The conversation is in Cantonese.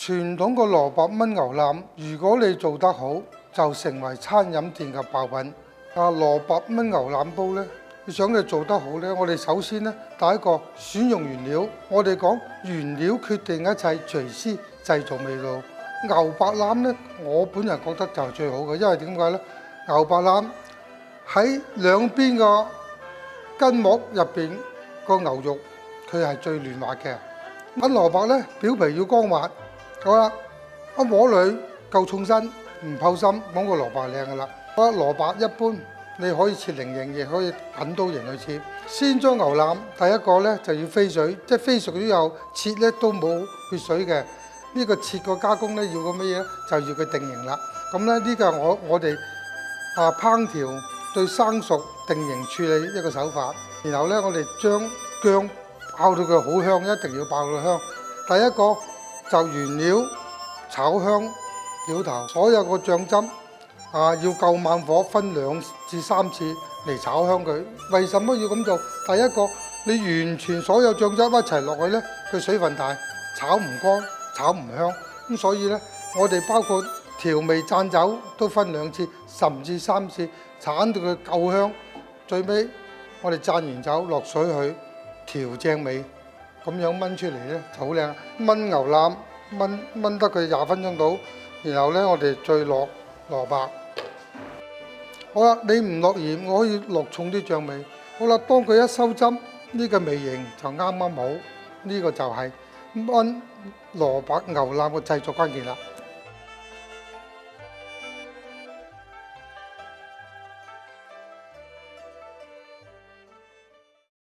傳統個蘿蔔燜牛腩，如果你做得好，就成為餐飲店嘅爆品。蘿蔔燜牛腩煲呢，你想你做得好呢，我哋首先呢，第一個選用原料。我哋講原料決定一切，廚師製造味道。牛白腩呢，我本人覺得就係最好嘅，因為點解呢？牛白腩喺兩邊個筋膜入邊個牛肉，佢係最嫩滑嘅。燜蘿蔔呢，表皮要光滑。好啦，一摸裏夠重身，唔透心，講個蘿蔔靚噶啦。好啦，蘿蔔一般你可以切菱形，亦可以滾刀形去切。先將牛腩第一個呢就要飛水，即係飛熟都有，切呢都冇血水嘅。呢個切個加工呢要個乜嘢？就要佢定型啦。咁呢呢個係我哋烹調對生熟定型處理一個手法。然後呢，我哋將薑爆到佢好香，一定要爆到香。第一個就原料炒香料頭，所有個醬汁要夠猛火，分2至3次嚟炒香佢。為什麼要咁做？第一個你完全所有醬汁一齊落去呢，佢水分大，炒唔乾，炒唔香。咁所以呢，我哋包括調味讚酒都分2次，甚至3次，炒到佢夠香。最尾我哋讚完酒落水去調正味，咁樣燜出嚟呢就好靚。燜牛腩燜得佢20分鐘到，然後呢，我哋再落蘿蔔。好啦，你唔落鹽，我可以落重啲醬味。好啦，當佢一收汁，呢個味型就啱啱好。呢個就係燜蘿蔔牛腩嘅製作關鍵啦。